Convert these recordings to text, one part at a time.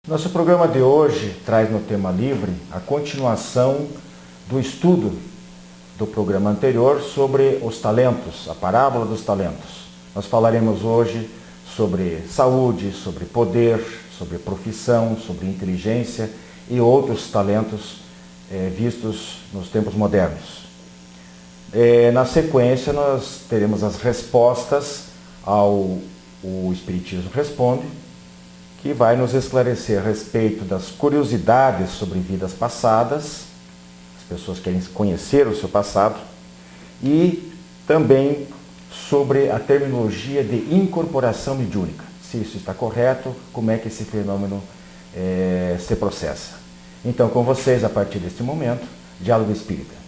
Nosso programa de hoje traz no tema livre a continuação do estudo do programa anterior sobre os talentos, a parábola dos talentos. Nós falaremos hoje sobre saúde, sobre poder, sobre profissão, sobre inteligência e outros talentos vistos nos tempos modernos. Na sequência, nós teremos as respostas ao O Espiritismo Responde, que vai nos esclarecer a respeito das curiosidades sobre vidas passadas, as pessoas querem conhecer o seu passado, e também sobre a terminologia de incorporação mediúnica. Se isso está correto, como é que esse fenômeno se processa. Então, com vocês, a partir deste momento, Diálogo Espírita.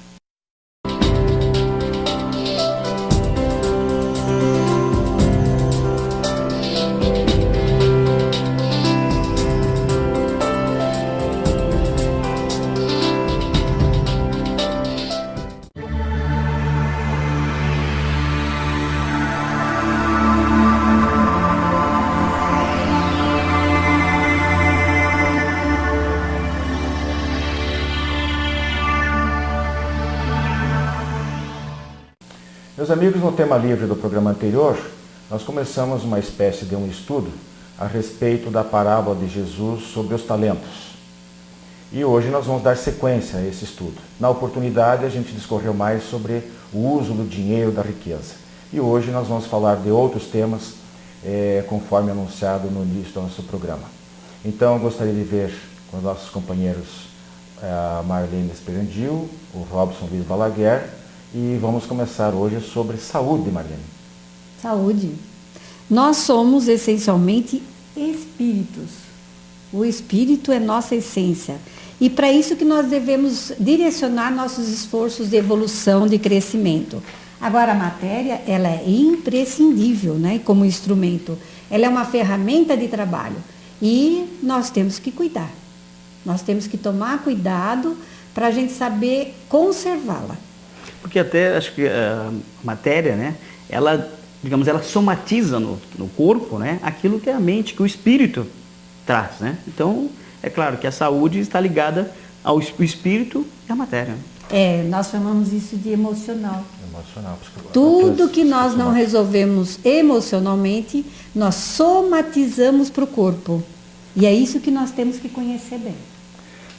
Meus amigos, no tema livre do programa anterior, nós começamos uma espécie de um estudo a respeito da parábola de Jesus sobre os talentos. E hoje nós vamos dar sequência a esse estudo. Na oportunidade, a gente discorreu mais sobre o uso do dinheiro, da riqueza. E hoje nós vamos falar de outros temas, conforme anunciado no início do nosso programa. Então, eu gostaria de ver com os nossos companheiros a Marlene Esperandil, o Robson Luiz Balaguer, e vamos começar hoje sobre saúde, Marlene. Saúde. Nós somos essencialmente espíritos. O espírito é nossa essência. E para isso que nós devemos direcionar nossos esforços de evolução, de crescimento. Agora, a matéria, ela é imprescindível, né, como instrumento. Ela é uma ferramenta de trabalho. E nós temos que cuidar. Nós temos que tomar cuidado para a gente saber conservá-la. Porque até acho que a matéria, né, ela, digamos, ela somatiza no corpo, né, aquilo que é a mente, que o espírito traz, né? Então, é claro que a saúde está ligada ao espírito e à matéria. Nós chamamos isso de emocional. Emocional. Tudo que nós não resolvemos emocionalmente, nós somatizamos para o corpo. E é isso que nós temos que conhecer bem.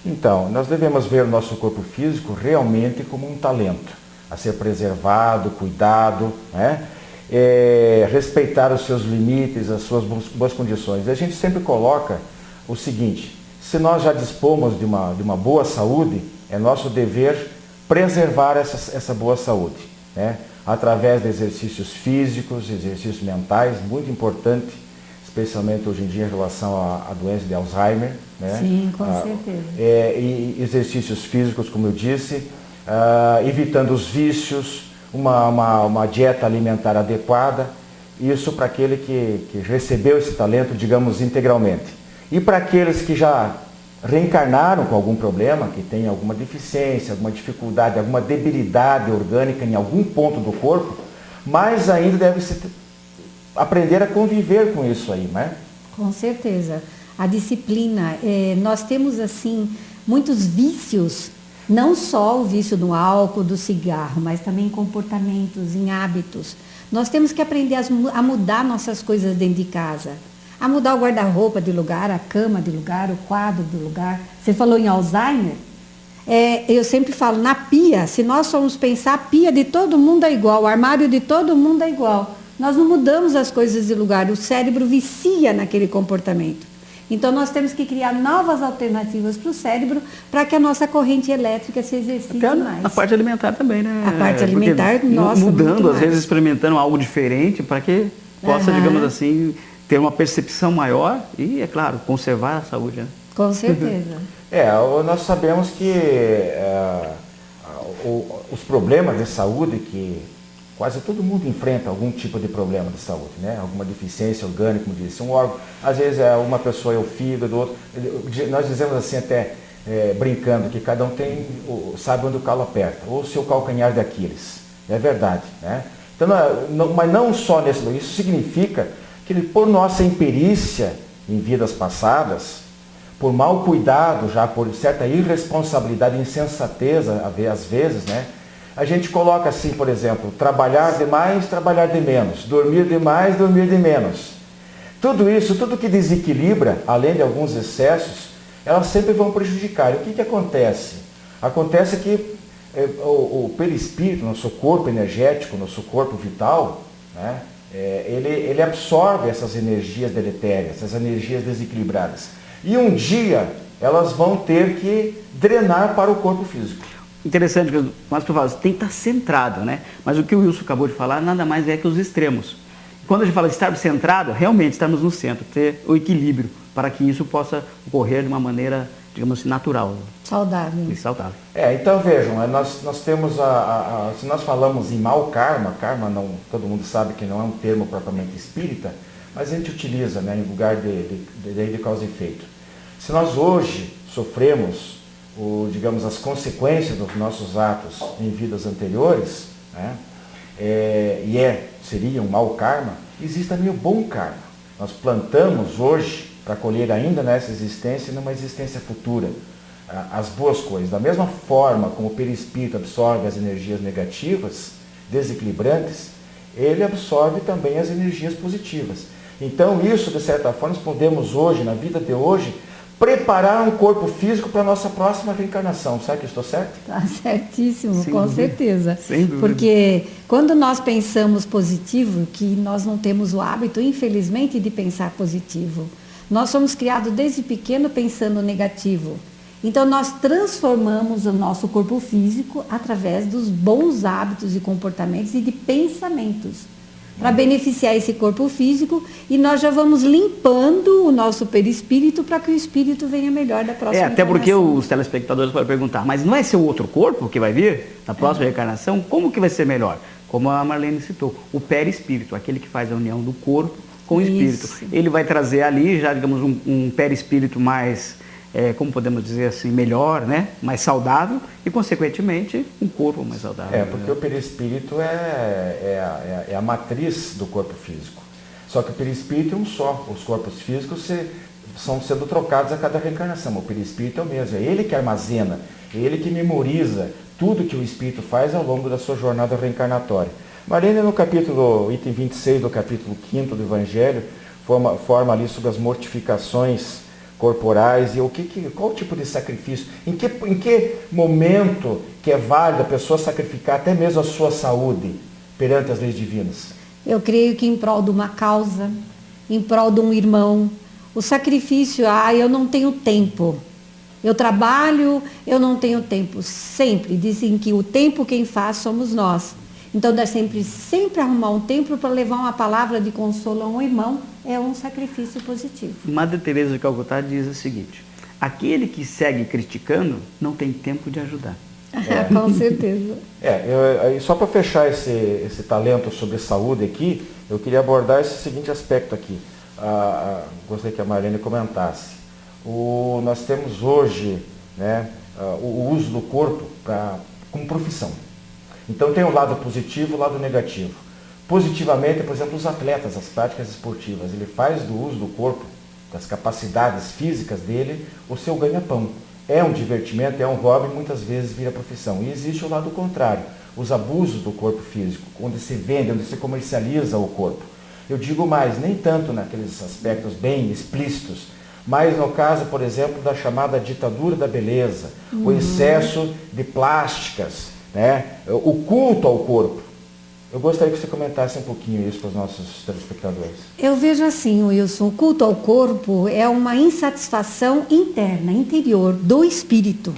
Então, nós devemos ver o nosso corpo físico realmente como um talento a ser preservado, cuidado, né? Respeitar os seus limites, as suas boas condições. E a gente sempre coloca o seguinte: se nós já dispomos de uma boa saúde, é nosso dever preservar essa boa saúde, né? Através de exercícios físicos, exercícios mentais, muito importante, especialmente hoje em dia em relação à doença de Alzheimer, né? Sim, com certeza. E exercícios físicos, como eu disse, evitando os vícios, uma dieta alimentar adequada, isso para aquele que recebeu esse talento, digamos, integralmente. E para aqueles que já reencarnaram com algum problema, que tem alguma deficiência, alguma dificuldade, alguma debilidade orgânica em algum ponto do corpo, mais ainda deve-se aprender a conviver com isso aí, né? Com certeza. A disciplina, nós temos assim muitos vícios, não só o vício do álcool, do cigarro, mas também em comportamentos, em hábitos. Nós temos que aprender a mudar nossas coisas dentro de casa, a mudar o guarda-roupa de lugar, a cama de lugar, o quadro de lugar. Você falou em Alzheimer? Eu sempre falo, na pia, se nós formos pensar, a pia de todo mundo é igual, o armário de todo mundo é igual. Nós não mudamos as coisas de lugar, o cérebro vicia naquele comportamento. Então, nós temos que criar novas alternativas para o cérebro para que a nossa corrente elétrica se exercite até mais. A parte alimentar também, né? A parte alimentar, nossa, mudando, às vezes experimentando algo diferente para que possa, digamos assim, ter uma percepção maior e, é claro, conservar a saúde, né? Com certeza. Nós sabemos que os problemas de saúde que quase todo mundo enfrenta algum tipo de problema de saúde, né? Alguma deficiência orgânica, como disse, um órgão, às vezes uma pessoa é o fígado, outro. Nós dizemos assim até brincando que cada um sabe onde o calo aperta, ou o seu calcanhar de Aquiles. É verdade, né? Então, mas não só isso significa que por nossa imperícia em vidas passadas, por mau cuidado, já por certa irresponsabilidade, insensatez, às vezes, né? A gente coloca assim, por exemplo, trabalhar demais, trabalhar de menos, dormir demais, dormir de menos. Tudo isso, tudo que desequilibra, além de alguns excessos, elas sempre vão prejudicar. E o que acontece? Acontece que o perispírito, nosso corpo energético, nosso corpo vital, né, ele absorve essas energias deletérias, essas energias desequilibradas. E um dia elas vão ter que drenar para o corpo físico. Interessante, mas tu fala, tem que estar centrado, né? Mas o que o Wilson acabou de falar nada mais é que os extremos. Quando a gente fala de estar centrado, realmente estamos no centro, ter o equilíbrio para que isso possa ocorrer de uma maneira, digamos assim, natural. Saudável. E saudável. Então vejam, nós temos se nós falamos em mau karma, karma não, todo mundo sabe que não é um termo propriamente espírita, mas a gente utiliza, né, em lugar de causa e efeito. Se nós hoje sofremos, digamos, as consequências dos nossos atos em vidas anteriores, né, seria um mau karma, existe também o bom karma. Nós plantamos hoje para colher ainda nessa existência e numa existência futura as boas coisas. Da mesma forma como o perispírito absorve as energias negativas, desequilibrantes, ele absorve também as energias positivas. Então isso, de certa forma, nós podemos hoje, na vida de hoje, preparar um corpo físico para a nossa próxima reencarnação. Será que eu estou certo? Está certíssimo, Sem com dúvida. certeza. Sem dúvida. Porque quando nós pensamos positivo, que nós não temos o hábito, infelizmente, de pensar positivo. Nós somos criados desde pequeno pensando negativo. Então nós transformamos o nosso corpo físico através dos bons hábitos e comportamentos e de pensamentos, para beneficiar esse corpo físico, e nós já vamos limpando o nosso perispírito para que o espírito venha melhor da próxima Até porque encarnação. os telespectadores podem perguntar, mas não é seu outro corpo que vai vir na próxima reencarnação? Como que vai ser melhor? Como a Marlene citou, o perispírito, aquele que faz a união do corpo com o espírito. Isso. Ele vai trazer ali já, digamos, um perispírito mais, como podemos dizer assim, melhor, né? Mais saudável e, consequentemente, um corpo mais saudável. Porque o perispírito é a matriz do corpo físico. Só que o perispírito é um só. Os corpos físicos são sendo trocados a cada reencarnação. O perispírito é o mesmo. É ele que armazena, é ele que memoriza tudo que o espírito faz ao longo da sua jornada reencarnatória. Marlene, no capítulo, item 26 do capítulo 5º do Evangelho, forma ali sobre as mortificações corporais e qual tipo de sacrifício, em que momento que é válido a pessoa sacrificar até mesmo a sua saúde perante as leis divinas? Eu creio que em prol de uma causa, em prol de um irmão, o sacrifício, eu não tenho tempo. Eu trabalho, eu não tenho tempo. Sempre dizem que o tempo quem faz somos nós. Então, dá sempre arrumar um tempo para levar uma palavra de consolo a um irmão é um sacrifício positivo. Madre Teresa de Calcutá diz o seguinte: aquele que segue criticando não tem tempo de ajudar. Com certeza. Só para fechar esse talento sobre saúde aqui, eu queria abordar esse seguinte aspecto aqui. Gostaria que a Marlene comentasse. Nós temos hoje, né, o uso do corpo como profissão. Então tem o lado positivo e o lado negativo. Positivamente, por exemplo, os atletas, as práticas esportivas, ele faz do uso do corpo, das capacidades físicas dele, o seu ganha-pão. É um divertimento, é um hobby, muitas vezes vira profissão. E existe o lado contrário, os abusos do corpo físico, onde se vende, onde se comercializa o corpo. Eu digo mais, nem tanto naqueles aspectos bem explícitos, mas no caso, por exemplo, da chamada ditadura da beleza, o excesso de plásticas, né? O culto ao corpo. Eu gostaria que você comentasse um pouquinho isso para os nossos telespectadores. Eu vejo assim, Wilson, o culto ao corpo é uma insatisfação interna, interior, do espírito.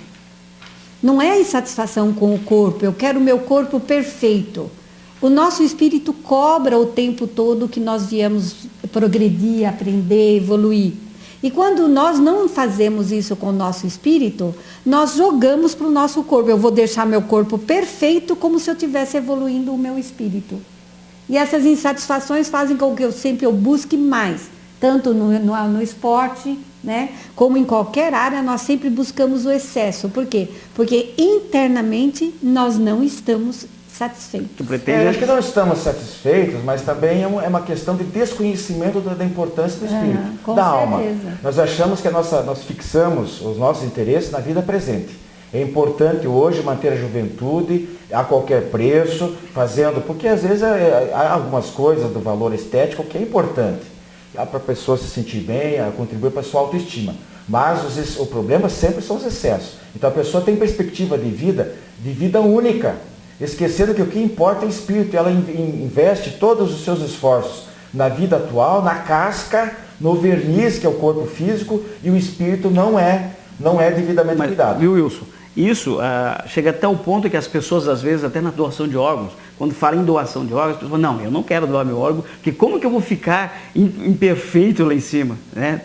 Não é a insatisfação com o corpo, eu quero o meu corpo perfeito. O nosso espírito cobra o tempo todo que nós viemos progredir, aprender, evoluir. E quando nós não fazemos isso com o nosso espírito, nós jogamos para o nosso corpo. Eu vou deixar meu corpo perfeito como se eu estivesse evoluindo o meu espírito. E essas insatisfações fazem com que eu busque mais. Tanto no esporte, né, como em qualquer área, nós sempre buscamos o excesso. Por quê? Porque internamente nós não estamos satisfeitos. Tu pretende... acho que não estamos satisfeitos, mas também é uma questão de desconhecimento da importância do espírito, da alma. Nós achamos que nós fixamos os nossos interesses na vida presente. É importante hoje manter a juventude a qualquer preço, porque às vezes há algumas coisas do valor estético que é importante. Para a pessoa se sentir bem, contribuir para a sua autoestima. Mas o problema sempre são os excessos. Então a pessoa tem perspectiva de vida única, esquecendo que o que importa é o espírito. Ela investe todos os seus esforços na vida atual, na casca, no verniz, que é o corpo físico, e o espírito não é devidamente cuidado. Viu, Wilson? Isso chega até o ponto que as pessoas, às vezes, até na doação de órgãos, quando falam em doação de órgãos, as pessoas falam, não, eu não quero doar meu órgão, porque como que eu vou ficar imperfeito lá em cima? Né?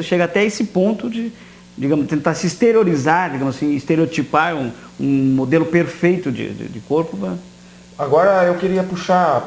Chega até esse ponto de, digamos, tentar se exteriorizar, digamos assim, estereotipar um modelo perfeito de corpo. Agora eu queria puxar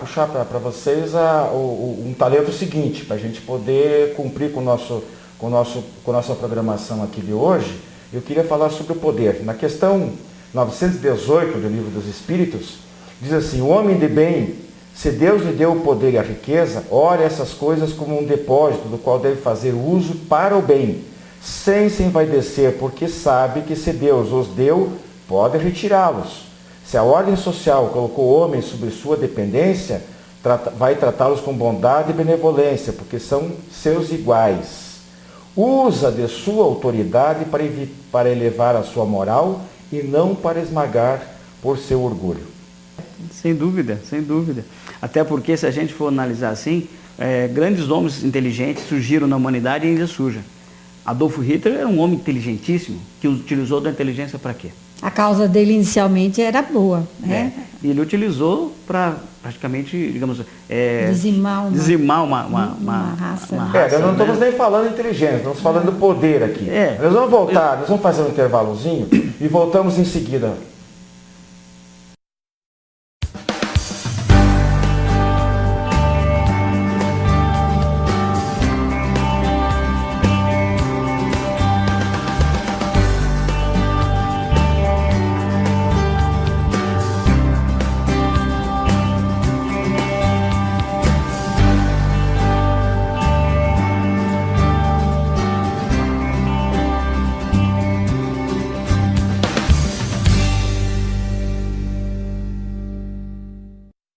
para vocês um talento seguinte, para a gente poder cumprir com a nossa programação aqui de hoje. Eu queria falar sobre o poder. Na questão 918 do Livro dos Espíritos, diz assim: o homem de bem, se Deus lhe deu o poder e a riqueza, olhe essas coisas como um depósito do qual deve fazer uso para o bem, sem se envaidecer, porque sabe que se Deus os deu, pode retirá-los. Se a ordem social colocou o homem sob sua dependência, vai tratá-los com bondade e benevolência, porque são seus iguais. Usa de sua autoridade para elevar a sua moral e não para esmagar por seu orgulho. Sem dúvida, sem dúvida. Até porque, se a gente for analisar assim, grandes homens inteligentes surgiram na humanidade e ainda surgem. Adolf Hitler era um homem inteligentíssimo, que utilizou da inteligência para quê? A causa dele inicialmente era boa, né? E ele utilizou para praticamente, digamos, dizimar uma raça. Nós não estamos nem falando de inteligência, estamos falando do poder aqui. Nós vamos voltar, nós vamos fazer um intervalozinho e voltamos em seguida.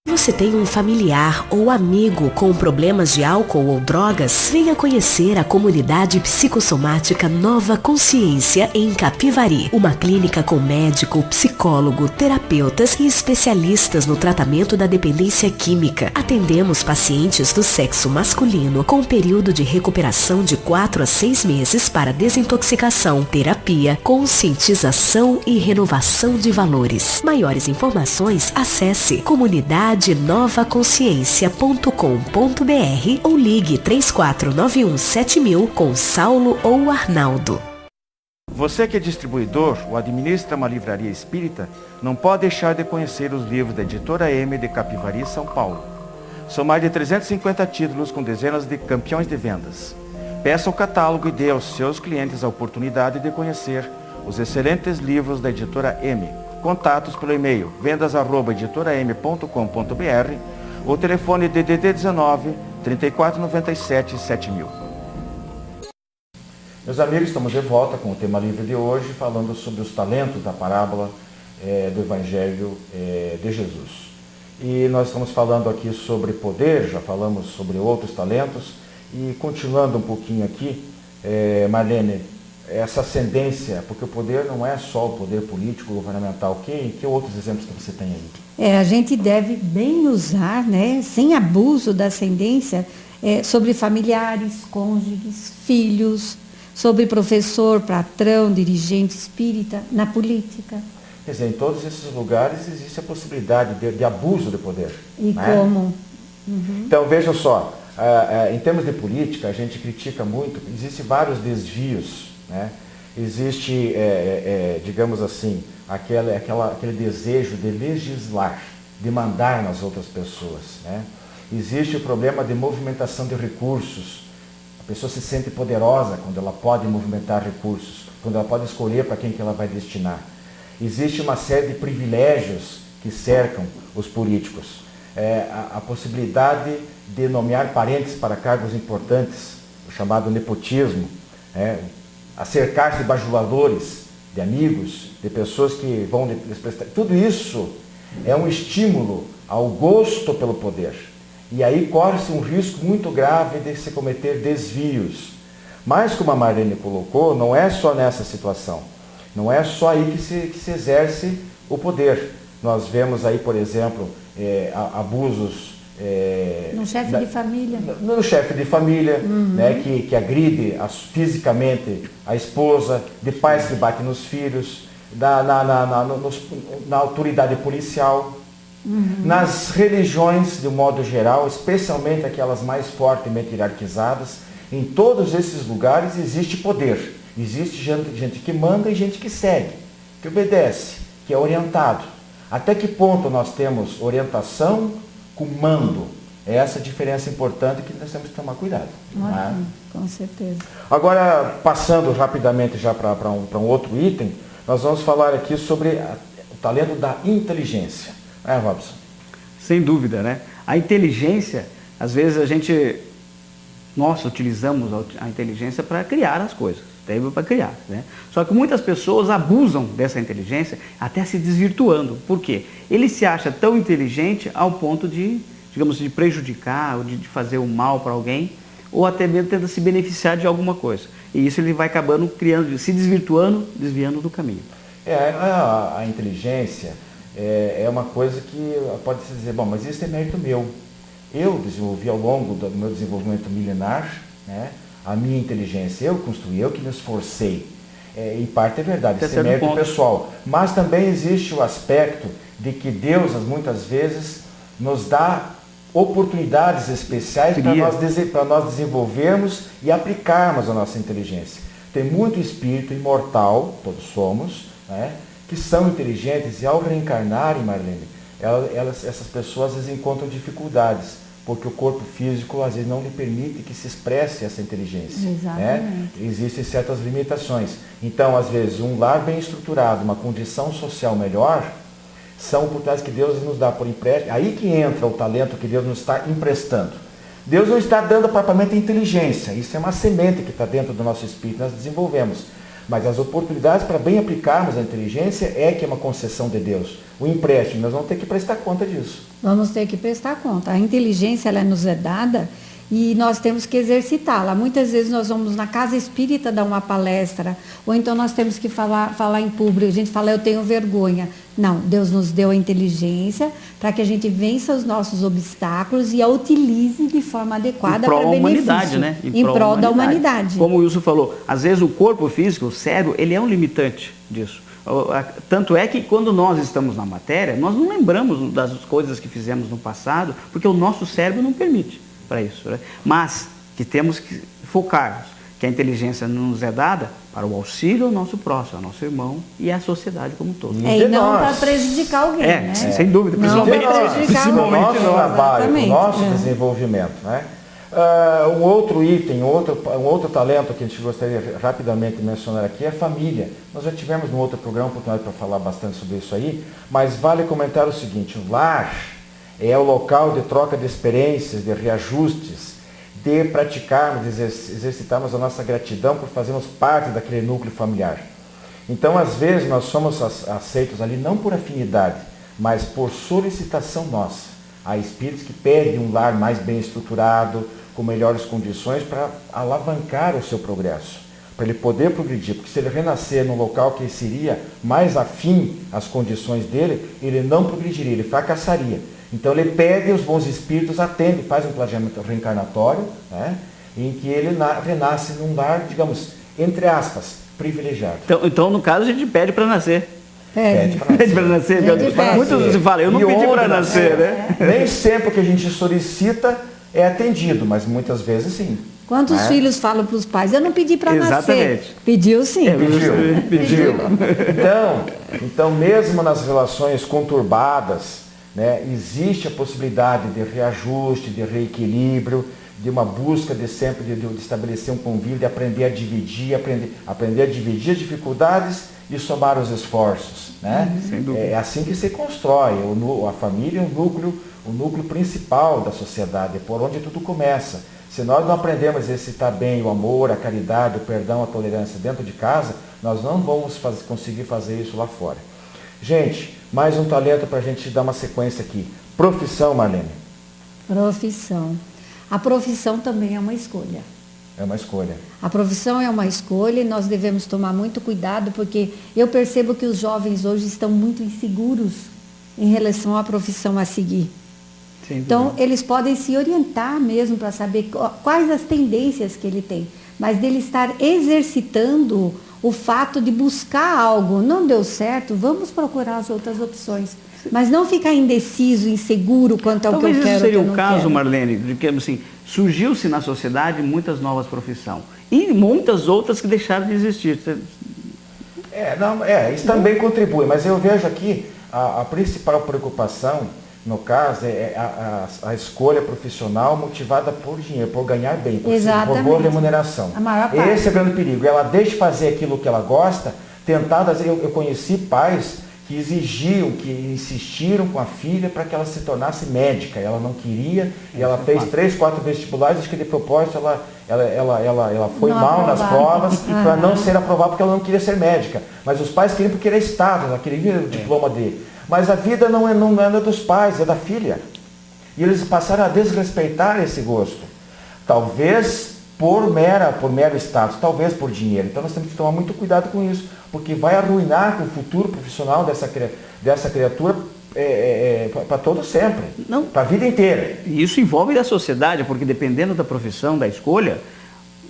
Você tem um familiar ou amigo com problemas de álcool ou drogas? Venha conhecer a comunidade psicossomática Nova Consciência em Capivari. Uma clínica com médico, psicólogo, terapeutas e especialistas no tratamento da dependência química. Atendemos pacientes do sexo masculino com período de recuperação de 4 a 6 meses para desintoxicação, terapia, conscientização e renovação de valores. Maiores informações, acesse comunidadenovaconsciência.com.br ou ligue 34917000 com Saulo ou Arnaldo. Você que é distribuidor ou administra uma livraria espírita, não pode deixar de conhecer os livros da Editora M de Capivari, São Paulo. São mais de 350 títulos com dezenas de campeões de vendas. Peça o catálogo e dê aos seus clientes a oportunidade de conhecer os excelentes livros da Editora M. Contatos pelo e-mail vendas@editoram.com.br ou telefone DDD 19 3497 7000. Meus amigos, estamos de volta com o tema livre de hoje, falando sobre os talentos da parábola do Evangelho de Jesus. E nós estamos falando aqui sobre poder, já falamos sobre outros talentos, e continuando um pouquinho aqui, Marlene, essa ascendência, porque o poder não é só o poder político, governamental. Que outros exemplos que você tem aí? A gente deve bem usar, né, sem abuso da ascendência, sobre familiares, cônjuges, filhos, sobre professor, patrão, dirigente espírita, na política. Quer dizer, em todos esses lugares existe a possibilidade de abuso de poder. E né? como? Uhum. Então, vejam só, em termos de política, a gente critica muito, existem vários desvios. Né? Existe, digamos assim, aquele desejo de legislar, de mandar nas outras pessoas. Né? Existe o problema de movimentação de recursos. A pessoa se sente poderosa quando ela pode movimentar recursos, quando ela pode escolher para quem que ela vai destinar. Existe uma série de privilégios que cercam os políticos. A possibilidade de nomear parentes para cargos importantes, o chamado nepotismo, acercar-se de bajuladores, de amigos, de pessoas que vão lhes prestar. Tudo isso é um estímulo ao gosto pelo poder. E aí corre-se um risco muito grave de se cometer desvios. Mas, como a Marlene colocou, não é só nessa situação. Não é só aí que se exerce o poder. Nós vemos aí, por exemplo, abusos... no chefe de família. No chefe de família, né, que agride fisicamente a esposa, de pais que batem nos filhos, na autoridade policial, nas religiões de um modo geral, especialmente aquelas mais fortemente hierarquizadas. Em todos esses lugares existe poder. Existe gente que manda e gente que segue, que obedece, que é orientado. Até que ponto nós temos orientação com mando? É essa diferença importante que nós temos que tomar cuidado. Né? Com certeza. Agora, passando rapidamente já para um outro item, nós vamos falar aqui sobre o talento da inteligência. Robson? Sem dúvida, né? A inteligência, às vezes nós utilizamos a inteligência para criar as coisas, para criar, né? Só que muitas pessoas abusam dessa inteligência até se desvirtuando. Por quê? Ele se acha tão inteligente ao ponto de, digamos, de prejudicar ou de fazer o mal para alguém, ou até mesmo tenta se beneficiar de alguma coisa. E isso ele vai acabando se desviando do caminho. A inteligência é uma coisa que pode se dizer, bom, mas isso é mérito meu. Eu desenvolvi ao longo do meu desenvolvimento milenar, né, a minha inteligência, eu construí, eu que me esforcei. Em parte é verdade, isso é mérito pessoal. Mas também existe o aspecto de que Deus, muitas vezes, nos dá oportunidades especiais para nós desenvolvermos e aplicarmos a nossa inteligência. Tem muito espírito imortal, todos somos, né, que são inteligentes e ao reencarnarem, Marlene, essas pessoas às vezes encontram dificuldades, porque o corpo físico às vezes não lhe permite que se expresse essa inteligência. Né? Existem certas limitações. Então, às vezes, um lar bem estruturado, uma condição social melhor, são oportunidades que Deus nos dá por empréstimo. Aí que entra o talento que Deus nos está emprestando. Deus não está dando propriamente a inteligência, isso é uma semente que está dentro do nosso espírito, nós desenvolvemos. Mas as oportunidades para bem aplicarmos a inteligência que é uma concessão de Deus. O empréstimo, nós vamos ter que prestar conta disso. Vamos ter que prestar conta. A inteligência, ela nos é dada e nós temos que exercitá-la. Muitas vezes nós vamos na casa espírita dar uma palestra, ou então nós temos que falar em público. A gente fala, eu tenho vergonha. Não, Deus nos deu a inteligência para que a gente vença os nossos obstáculos e a utilize de forma adequada para benefício. Humanidade, né? Em prol da humanidade. Como o Wilson falou, às vezes o corpo físico, o cérebro, ele é um limitante disso. Tanto é que quando nós estamos na matéria, nós não lembramos das coisas que fizemos no passado, porque o nosso cérebro não permite para isso. Né? Mas que temos que focar, que a inteligência nos é dada para o auxílio ao nosso próximo, ao nosso irmão e à sociedade como um todo. E não para prejudicar alguém, né? Sem dúvida, principalmente o nosso trabalho, o nosso desenvolvimento. Né? Um outro item, um outro talento que a gente gostaria rapidamente de mencionar aqui é a família. Nós já tivemos no outro programa oportunidade para falar bastante sobre isso aí, mas vale comentar o seguinte: o lar é o local de troca de experiências, de reajustes, de praticarmos, de exercitarmos a nossa gratidão por fazermos parte daquele núcleo familiar. Então, às vezes, nós somos aceitos ali não por afinidade, mas por solicitação nossa. Há espíritos que pedem um lar mais bem estruturado, com melhores condições para alavancar o seu progresso, para ele poder progredir. Porque se ele renascer num local que seria mais afim às condições dele, ele não progrediria, ele fracassaria. Então ele pede, os bons espíritos atendem, faz um planejamento reencarnatório, né, em que ele renasce num lar, digamos, entre aspas, privilegiado. Então no caso, a gente pede para nascer. Pede para nascer. Muitos se falam, eu não pedi para nascer, né? Nem sempre o que a gente solicita é atendido, mas muitas vezes sim. Quantos filhos falam para os pais? Eu não pedi para nascer. Exatamente. Pediu sim. Pediu. Então, mesmo nas relações conturbadas, né, existe a possibilidade de reajuste, de reequilíbrio, de uma busca de sempre de estabelecer um convívio, de aprender a dividir, aprender a dividir as dificuldades e somar os esforços, né? Sem dúvida. É assim que se constrói. A família é o núcleo principal da sociedade, é por onde tudo começa. Se nós não aprendemos a exercitar bem o amor, a caridade, o perdão, a tolerância dentro de casa, nós não vamos conseguir fazer isso lá fora. Gente, mais um talento para a gente dar uma sequência aqui. Profissão, Marlene. Profissão. A profissão também é uma escolha. É uma escolha. A profissão é uma escolha e nós devemos tomar muito cuidado, porque eu percebo que os jovens hoje estão muito inseguros em relação à profissão a seguir. Então, eles podem se orientar mesmo para saber quais as tendências que ele tem, mas dele estar exercitando o fato de buscar algo. Não deu certo, vamos procurar as outras opções. Mas não ficar indeciso, inseguro quanto ao que eu quero. Talvez esse seria o o caso, Marlene, de que assim, surgiu-se na sociedade muitas novas profissões e muitas outras que deixaram de existir. Isso também contribui, mas eu vejo aqui a principal preocupação, no caso, é a escolha profissional motivada por dinheiro, por ganhar bem, por boa remuneração. A maior parte. Esse é o grande perigo. Ela deixa de fazer aquilo que ela gosta, tentadas. Eu conheci pais que exigiam, que insistiram com a filha para que ela se tornasse médica. Ela não queria, e ela fez 3, 4 vestibulares, acho que de propósito ela foi não mal nas provas para Uhum. não ser aprovada porque ela não queria ser médica. Mas os pais queriam porque era status, ela queria o diploma dele. Mas a vida não é dos pais, é da filha. E eles passaram a desrespeitar esse gosto. Talvez por mero status, talvez por dinheiro. Então nós temos que tomar muito cuidado com isso, porque vai arruinar o futuro profissional dessa criatura para todo sempre, para a vida inteira. E isso envolve da sociedade, porque dependendo da profissão, da escolha,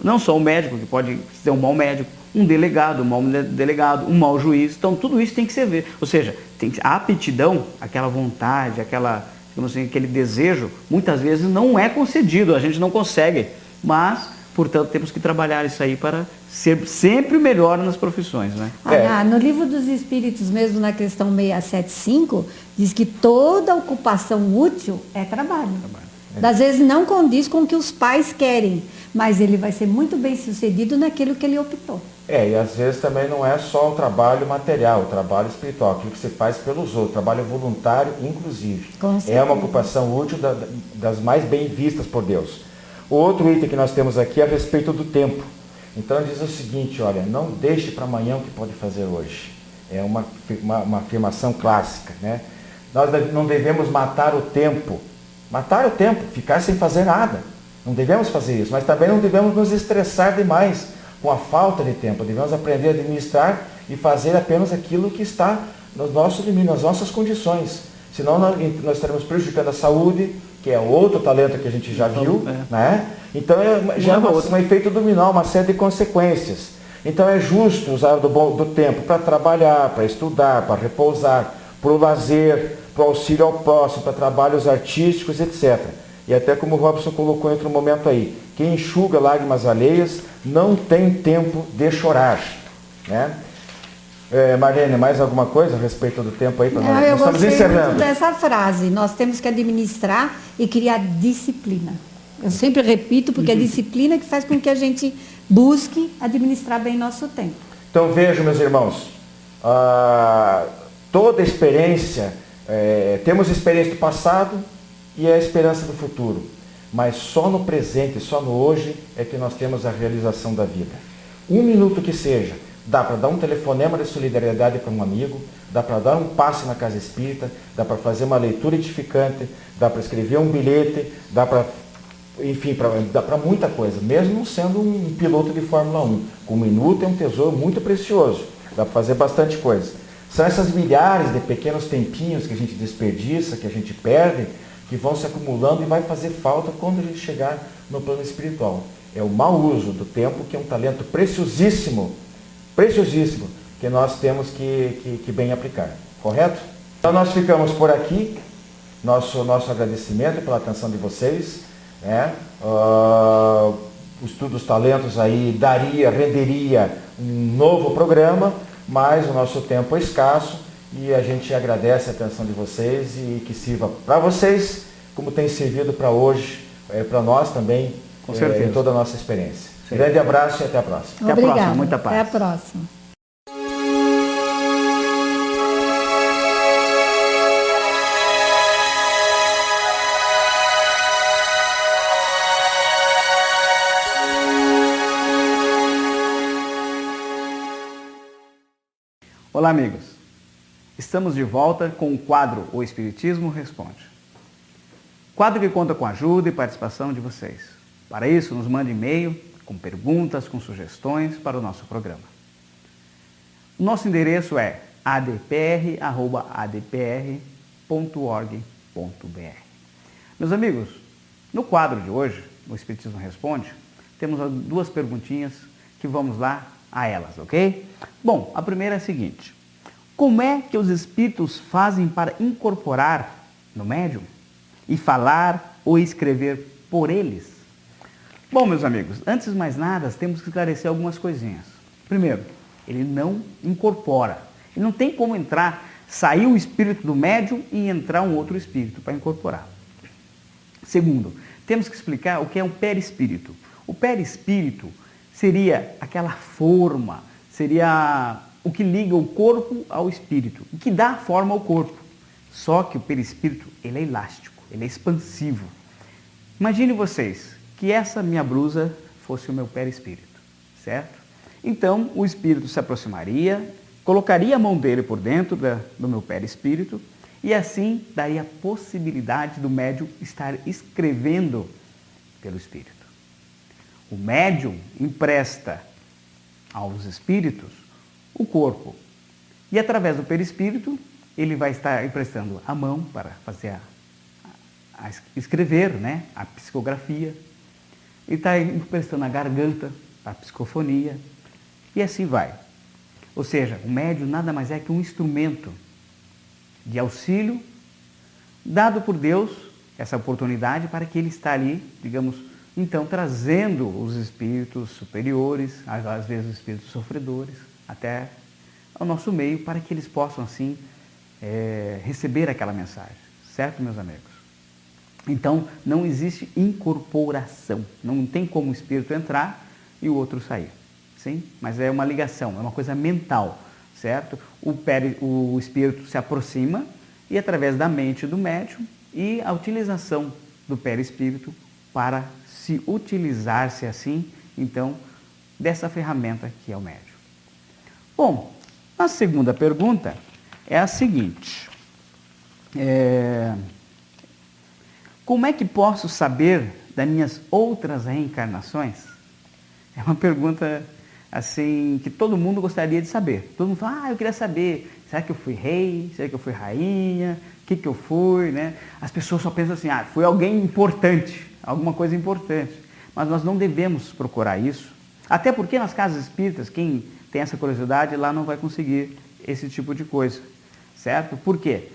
não só o médico, que pode ser um mau médico, um delegado, um mau delegado, um mau juiz. Então tudo isso tem que ser ver. Ou seja, a aptidão, aquela vontade, aquele desejo, muitas vezes não é concedido, a gente não consegue. Mas, portanto, temos que trabalhar isso aí para ser sempre melhor nas profissões, né? No Livro dos Espíritos, mesmo na questão 675, diz que toda ocupação útil é trabalho. Às vezes não condiz com o que os pais querem, mas ele vai ser muito bem sucedido naquilo que ele optou. E às vezes também não é só o trabalho material, o trabalho espiritual, aquilo que você faz pelos outros, trabalho voluntário, inclusive. É uma ocupação útil das mais bem vistas por Deus. O outro item que nós temos aqui é a respeito do tempo. Então diz o seguinte, olha, não deixe para amanhã o que pode fazer hoje. É uma afirmação clássica, né? Nós não devemos matar o tempo, ficar sem fazer nada. Não devemos fazer isso, mas também não devemos nos estressar demais com a falta de tempo. Devemos aprender a administrar e fazer apenas aquilo que está nos nossos limites, nas nossas condições. Senão nós estaremos prejudicando a saúde, que é outro talento que a gente já viu, né? Então já é um efeito dominó, uma série de consequências. Então é justo usar do tempo para trabalhar, para estudar, para repousar, para o lazer, para o auxílio ao próximo, para trabalhos artísticos, etc. E até como o Robson colocou em outro momento aí, quem enxuga lágrimas alheias não tem tempo de chorar, né? Marlene, mais alguma coisa a respeito do tempo aí? Eu gostei muito dessa frase. Nós temos que administrar e criar disciplina. Eu sempre repito, porque é a disciplina que faz com que a gente busque administrar bem nosso tempo. Então vejam, meus irmãos, toda experiência, temos experiência do passado e a esperança do futuro. Mas só no presente, só no hoje é que nós temos a realização da vida. 1 minuto que seja, dá para dar um telefonema de solidariedade para um amigo, dá para dar um passe na casa espírita, dá para fazer uma leitura edificante, dá para escrever um bilhete, dá para, enfim, dá para muita coisa, mesmo sendo um piloto de Fórmula 1. Com 1 minuto é um tesouro muito precioso, dá para fazer bastante coisa. São essas milhares de pequenos tempinhos que a gente desperdiça, que a gente perde, que vão se acumulando e vai fazer falta quando a gente chegar no plano espiritual. É o mau uso do tempo, que é um talento preciosíssimo, que nós temos que bem aplicar. Correto? Então nós ficamos por aqui. Nosso agradecimento pela atenção de vocês. O Estudo dos Talentos aí renderia um novo programa, mas o nosso tempo é escasso e a gente agradece a atenção de vocês e que sirva para vocês, como tem servido para hoje, para nós também, com certeza, em toda a nossa experiência. Grande abraço e até a próxima. Obrigada. Até a próxima, muita paz. Até a próxima. Olá, amigos. Estamos de volta com o quadro O Espiritismo Responde. Quadro que conta com a ajuda e participação de vocês. Para isso, nos mande e-mail com perguntas, com sugestões para o nosso programa. O nosso endereço é adpr@adpr.org.br. Meus amigos, no quadro de hoje, O Espiritismo Responde, temos duas perguntinhas que vamos lá a elas, ok? Bom, a primeira é a seguinte: como é que os espíritos fazem para incorporar no médium e falar ou escrever por eles? Bom, meus amigos, antes de mais nada, temos que esclarecer algumas coisinhas. Primeiro, ele não incorpora. Ele não tem como sair o espírito do médium e entrar um outro espírito para incorporar. Segundo, temos que explicar o que é um perispírito. O perispírito seria aquela forma, seria o que liga o corpo ao espírito, o que dá forma ao corpo. Só que o perispírito, ele é elástico, ele é expansivo. Imagine vocês que essa minha blusa fosse o meu perispírito, certo? Então, o espírito se aproximaria, colocaria a mão dele por dentro do meu perispírito e assim daria a possibilidade do médium estar escrevendo pelo espírito. O médium empresta aos espíritos o corpo e através do perispírito ele vai estar emprestando a mão para fazer a escrever, né? A psicografia, ele está emprestando a garganta para a psicofonia e assim vai. Ou seja, o médium nada mais é que um instrumento de auxílio dado por Deus, essa oportunidade para que ele está ali, digamos, então trazendo os espíritos superiores, às vezes os espíritos sofredores, até ao nosso meio, para que eles possam assim receber aquela mensagem, certo, meus amigos? Então, não existe incorporação, não tem como o espírito entrar e o outro sair, sim? Mas é uma ligação, é uma coisa mental, certo? O espírito se aproxima e através da mente do médium e a utilização do perispírito para se utilizar-se assim, então, dessa ferramenta que é o médium. Bom, a segunda pergunta é a seguinte: como é que posso saber das minhas outras reencarnações? É uma pergunta assim que todo mundo gostaria de saber. Todo mundo fala, eu queria saber, será que eu fui rei? Será que eu fui rainha? O que eu fui, né? As pessoas só pensam assim, fui alguém importante, alguma coisa importante. Mas nós não devemos procurar isso. Até porque nas casas espíritas, quem tem essa curiosidade lá não vai conseguir esse tipo de coisa, certo? Por quê?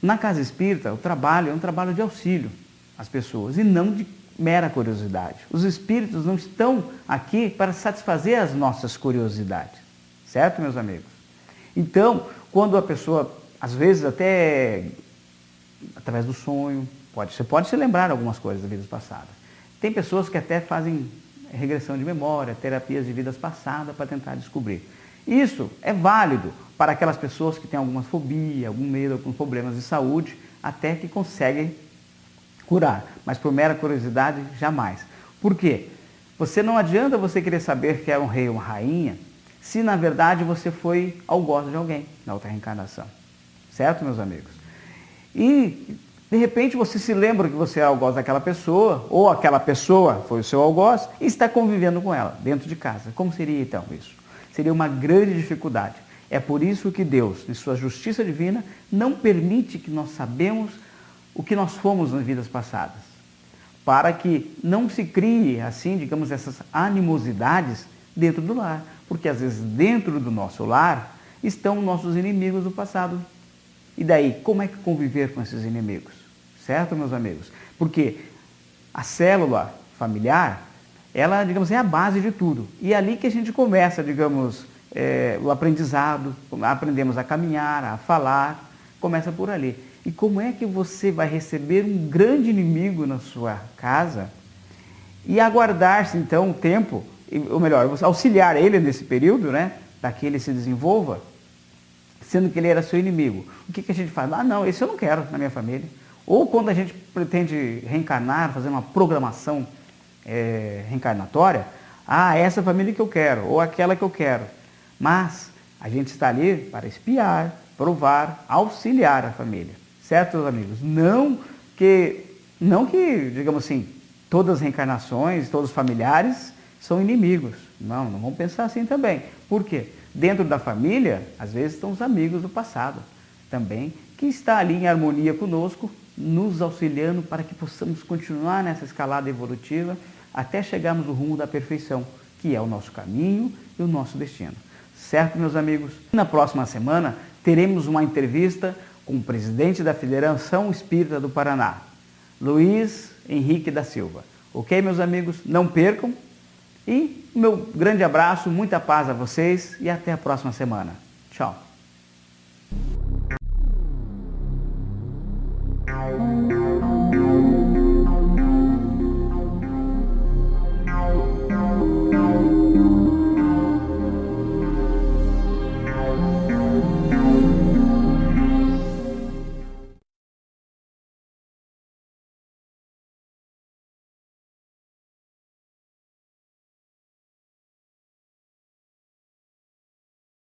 Na casa espírita, o trabalho é um trabalho de auxílio às pessoas e não de mera curiosidade. Os espíritos não estão aqui para satisfazer as nossas curiosidades, certo, meus amigos? Então, quando a pessoa, às vezes até através do sonho, você pode se lembrar de algumas coisas da vida passada. Tem pessoas que até fazem regressão de memória, terapias de vidas passadas para tentar descobrir. Isso é válido para aquelas pessoas que têm alguma fobia, algum medo, alguns problemas de saúde, até que conseguem curar. Mas por mera curiosidade, jamais. Por quê? Não adianta você querer saber que é um rei ou uma rainha, se na verdade você foi algoz de alguém na outra reencarnação. Certo, meus amigos? E de repente você se lembra que você é algoz daquela pessoa, ou aquela pessoa foi o seu algoz, e está convivendo com ela dentro de casa. Como seria então isso? Seria uma grande dificuldade. É por isso que Deus, em sua justiça divina, não permite que nós sabemos o que nós fomos nas vidas passadas. Para que não se crie, assim, digamos, essas animosidades dentro do lar. Porque às vezes dentro do nosso lar estão nossos inimigos do passado. E daí, como é que conviver com esses inimigos? Certo, meus amigos? Porque a célula familiar, ela, digamos, é a base de tudo. E é ali que a gente começa, digamos, o aprendizado, aprendemos a caminhar, a falar, começa por ali. E como é que você vai receber um grande inimigo na sua casa e aguardar-se, então, um tempo, ou melhor, auxiliar ele nesse período, né, para que ele se desenvolva, sendo que ele era seu inimigo. O que a gente faz? Não, esse eu não quero na minha família. Ou quando a gente pretende reencarnar, fazer uma programação reencarnatória, essa família que eu quero, ou aquela que eu quero. Mas A gente está ali para espiar, provar, auxiliar a família. Certo, meus amigos? Não que, digamos assim, todas as reencarnações, todos os familiares são inimigos. Não vamos pensar assim também. Por quê? Dentro da família, às vezes estão os amigos do passado também, que está ali em harmonia conosco, nos auxiliando para que possamos continuar nessa escalada evolutiva até chegarmos no rumo da perfeição, que é o nosso caminho e o nosso destino. Certo, meus amigos? Na próxima semana teremos uma entrevista com o presidente da Federação Espírita do Paraná, Luiz Henrique da Silva. Ok, meus amigos? Não percam. E meu grande abraço, muita paz a vocês e até a próxima semana. Tchau.